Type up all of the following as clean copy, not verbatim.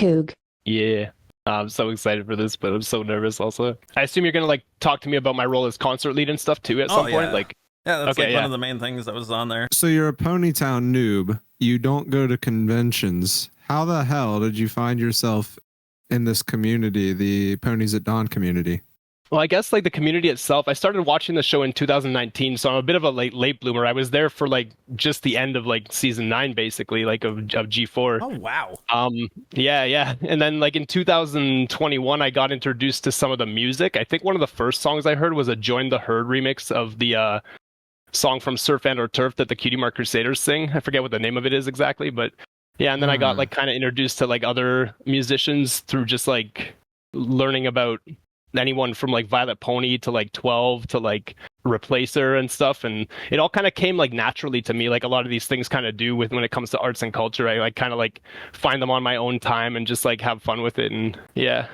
QOOG. Yeah. I'm so excited for this, but I'm so nervous also. I assume you're gonna like talk to me about my role as concert lead and stuff too at Oh some point. yeah, Like, yeah. That's okay, like one yeah. of the main things that was on there. So you're a Ponytown noob. You don't go to conventions. How the hell did you find yourself in this community, the Ponies at Dawn community? Well, I guess like the community itself, I started watching the show in 2019, so I'm a bit of a late bloomer. I was there for like just the end of like season 9, basically, like of G4. Oh wow. Yeah. And then like in 2021, I got introduced to some of the music. I think one of the first songs I heard was a Join the Herd remix of the song from Surf and or Turf that the Cutie Mark Crusaders sing. I forget what the name of it is exactly, but yeah. And then I got like kind of introduced to like other musicians through just like learning about anyone from like Violet Pony to like 12 to like Replacer and stuff, and it all kind of came like naturally to me, like a lot of these things kind of do with when it comes to arts and culture. I like kind of like find them on my own time and just like have fun with it. And yeah.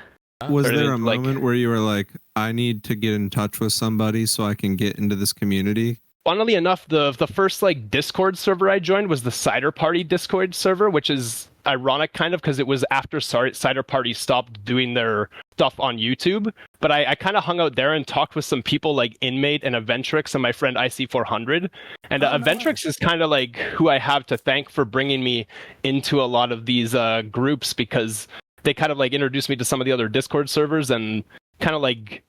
Was there a moment where you were like, I need to get in touch with somebody so I can get into this community? Funnily enough, the first like Discord server I joined was the Cider Party Discord server, which is ironic kind of because it was after Cider Party stopped doing their stuff on YouTube. But I kind of hung out there and talked with some people like Inmate and Aventrix and my friend IC400. And Aventrix is kind of like who I have to thank for bringing me into a lot of these groups, because they kind of like introduced me to some of the other Discord servers and kind of like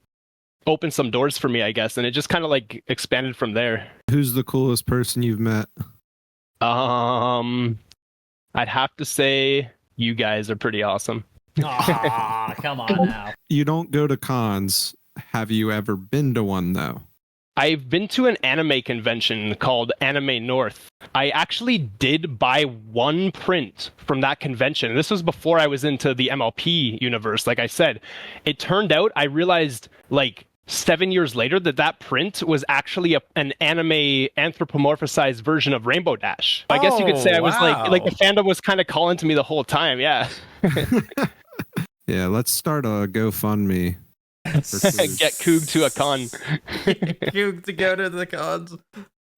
opened some doors for me, I guess, and it just kind of like expanded from there. Who's the coolest person you've met? I'd have to say you guys are pretty awesome. Aw, come on now. You don't go to cons. Have you ever been to one though? I've been to an anime convention called Anime North. I actually did buy one print from that convention. This was before I was into the MLP universe. Like I said, it turned out I realized like 7 years later that print was actually an anime anthropomorphized version of Rainbow Dash. I guess you could say I was like the fandom was kind of calling to me the whole time. Yeah. Yeah, let's start a GoFundMe. Get QOOG to a con. QOOG to go to the cons.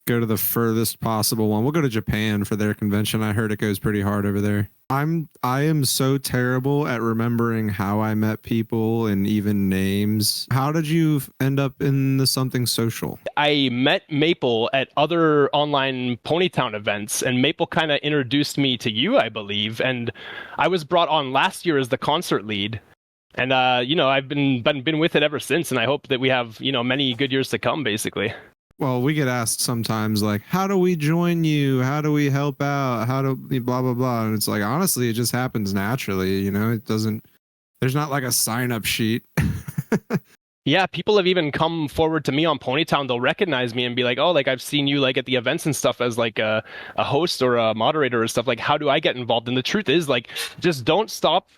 Go to the furthest possible one. We'll go to Japan for their convention. I heard it goes pretty hard over there. I am so terrible at remembering how I met people and even names. How did you end up in the something social? I met Maple at other online Ponytown events, and Maple kind of introduced me to you, I believe. And I was brought on last year as the concert lead. And I've been with it ever since, and I hope that we have many good years to come, basically. Well, we get asked sometimes like, how do we join you? How do we help out? How do we blah, blah, blah. And it's like, honestly, it just happens naturally. It doesn't, there's not like a sign up sheet. Yeah, people have even come forward to me on Ponytown. They'll recognize me and be like, oh, like I've seen you like at the events and stuff as like a host or a moderator or stuff. Like, how do I get involved? And the truth is like, just don't stop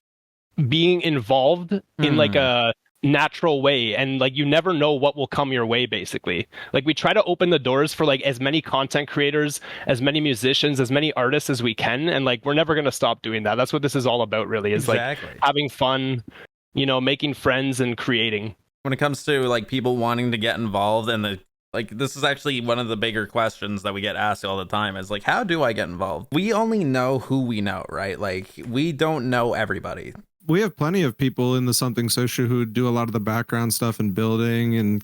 being involved in like a natural way, and like you never know what will come your way, basically. Like we try to open the doors for like as many content creators, as many musicians, as many artists as we can, and like we're never going to stop doing that. That's what this is all about, really, is like having fun, making friends and creating. When it comes to like people wanting to get involved, and this is actually one of the bigger questions that we get asked all the time is like, how do I get involved? We only know who we know, right? Like we don't know everybody. We have plenty of people in the something social who do a lot of the background stuff and building and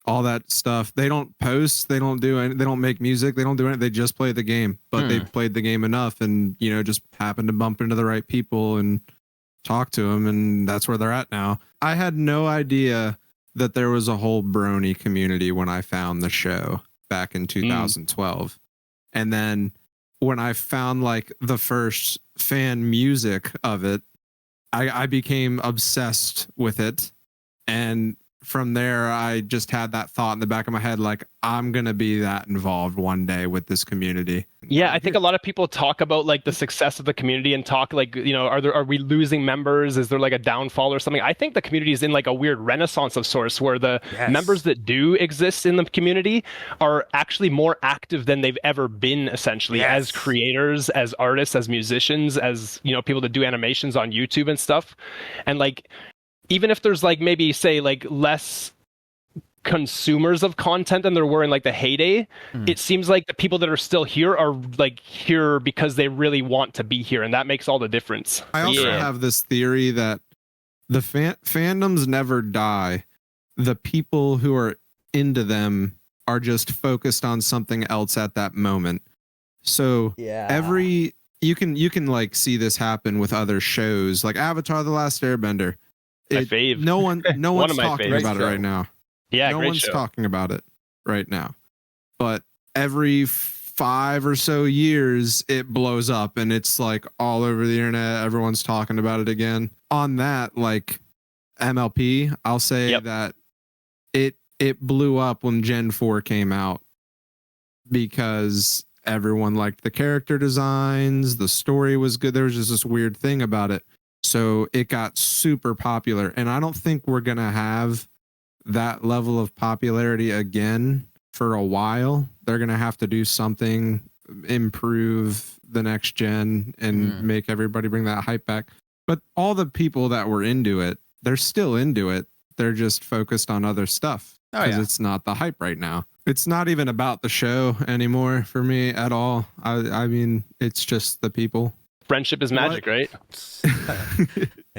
all that stuff. They don't post, they don't do anything, they don't make music, they don't do anything, they just play the game. But they've played the game enough and just happen to bump into the right people and talk to them, and that's where they're at now. I had no idea that there was a whole brony community when I found the show back in 2012. And then when I found like the first fan music of it, I became obsessed with it. And from there, I just had that thought in the back of my head, like, I'm going to be that involved one day with this community. Yeah, I think a lot of people talk about like the success of the community and talk like, are we losing members? Is there like a downfall or something? I think the community is in like a weird renaissance of sorts where the members that do exist in the community are actually more active than they've ever been, essentially, as creators, as artists, as musicians, as, people that do animations on YouTube and stuff. And like, even if there's like maybe say like less consumers of content than there were in like the heyday. It seems like the people that are still here are like here because they really want to be here, and that makes all the difference. I also have this theory that the fandoms never die. The people who are into them are just focused on something else at that moment. So you can like see this happen with other shows like Avatar: The Last Airbender. My fave. No one's talking about it right now. Yeah, no great one's show. talking about it right now. But every 5 or so years it blows up and it's like all over the internet. Everyone's talking about it again. On that, like MLP, I'll say that it blew up when Gen 4 came out because everyone liked the character designs, the story was good. There was just this weird thing about it. So it got super popular. And I don't think we're going to have that level of popularity again for a while. They're going to have to do something, improve the next gen and make everybody bring that hype back. But all the people that were into it, they're still into it. They're just focused on other stuff because it's not the hype right now. It's not even about the show anymore for me at all. I mean, it's just the people. Friendship is magic, right?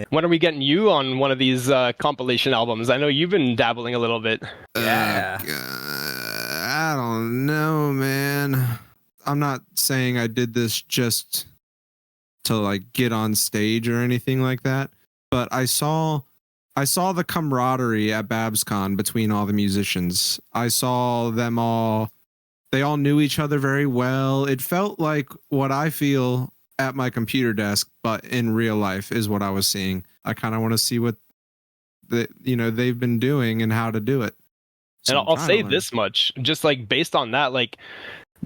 When are we getting you on one of these compilation albums? I know you've been dabbling a little bit. I don't know, man. I'm not saying I did this just to like get on stage or anything like that, but I saw the camaraderie at BabsCon between all the musicians. I saw them all. They all knew each other very well. It felt like what I feel at my computer desk, but in real life is what I was seeing. I kind of want to see what they've been doing and how to do it. So and I'll say this much, just like based on that, like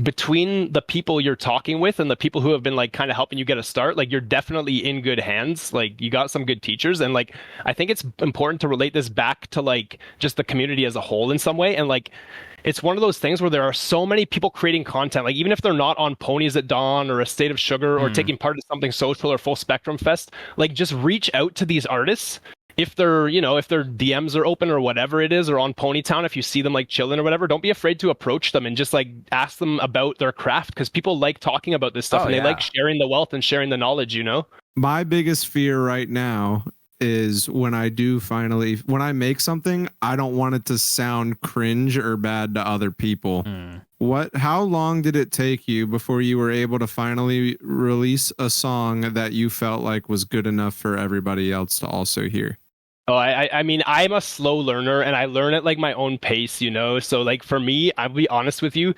between the people you're talking with and the people who have been like kind of helping you get a start, like you're definitely in good hands. Like you got some good teachers, and like I think it's important to relate this back to like just the community as a whole in some way. And like it's one of those things where there are so many people creating content, like even if they're not on Ponies at Dawn or A State of Sugar or taking part in something social or Full Spectrum Fest, like just reach out to these artists. If they're, if their DMs are open or whatever it is, or on Ponytown, if you see them like chilling or whatever, don't be afraid to approach them and just like ask them about their craft, because people like talking about this stuff and they like sharing the wealth and sharing the knowledge, My biggest fear right now is when I make something, I don't want it to sound cringe or bad to other people. How long did it take you before you were able to finally release a song that you felt like was good enough for everybody else to also hear? Oh, I mean, I'm a slow learner and I learn at like my own pace, So like for me, I'll be honest with you,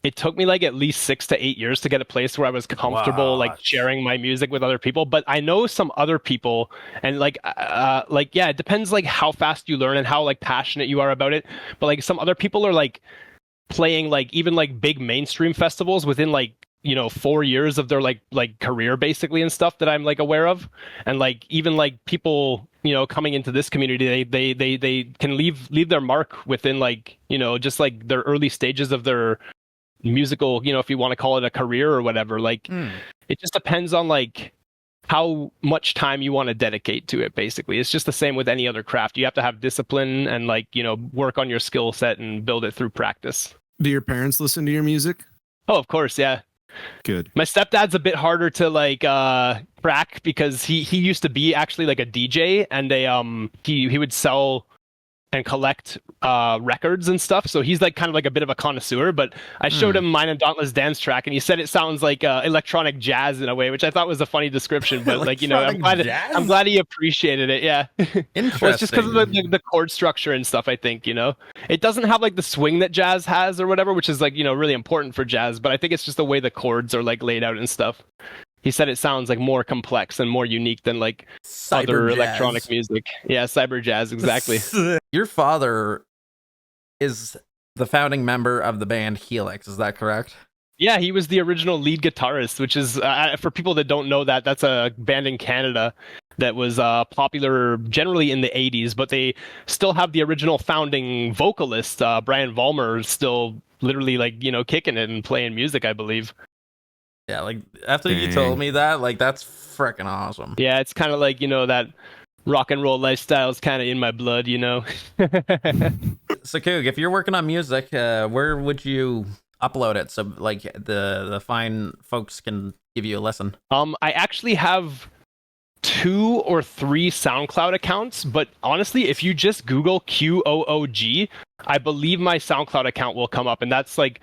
it took me like at least 6 to 8 years to get a place where I was comfortable like sharing my music with other people. But I know some other people, and it depends like how fast you learn and how like passionate you are about it. But like some other people are like playing like even like big mainstream festivals within like 4 years of their like career basically and stuff that I'm like aware of. And like even like people coming into this community, they can leave their mark within like just like their early stages of their musical, if you want to call it a career or whatever. Like it just depends on like how much time you want to dedicate to it. Basically, it's just the same with any other craft. You have to have discipline and like work on your skill set and build it through practice. Do your parents listen to your music? Oh, of course, yeah. Good. My stepdad's a bit harder to like crack because he used to be actually like a DJ, and he would sell and collect records and stuff. So he's like kind of like a bit of a connoisseur, but I showed him mine and Dauntless dance track and he said it sounds like electronic jazz in a way, which I thought was a funny description, but like, I'm glad he appreciated it. Yeah. Interesting. Well, it's just because of the chord structure and stuff, I think, it doesn't have like the swing that jazz has or whatever, which is like, really important for jazz, but I think it's just the way the chords are like laid out and stuff. He said it sounds like more complex and more unique than like other electronic music. Yeah, cyber jazz, exactly. Your father is the founding member of the band Helix, is that correct? Yeah, he was the original lead guitarist, which is, for people that don't know that, that's a band in Canada that was popular generally in the 80s, but they still have the original founding vocalist, Brian Vollmer, still literally like, kicking it and playing music, I believe. Yeah, like after you told me that, like that's freaking awesome. Yeah, it's kind of like, that rock and roll lifestyle is kind of in my blood, So QOOG, if you're working on music, where would you upload it so like the fine folks can give you a listen? I actually have 2 or 3 SoundCloud accounts, but honestly, if you just Google QOOG, I believe my SoundCloud account will come up, and that's like,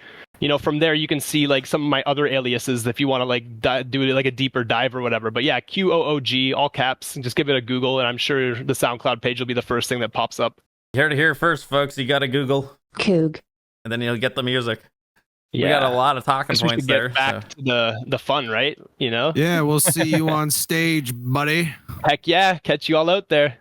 from there you can see like some of my other aliases if you want to like do it like a deeper dive or whatever. But yeah, QOOG, all caps, and just give it a Google, and I'm sure the SoundCloud page will be the first thing that pops up. You heard it here first, folks. You got to Google QOOG. and then you'll get the music. Yeah. We got a lot of talking Guess we points should get there. back to the fun, right? Yeah, we'll see you on stage, buddy. Heck yeah, catch you all out there.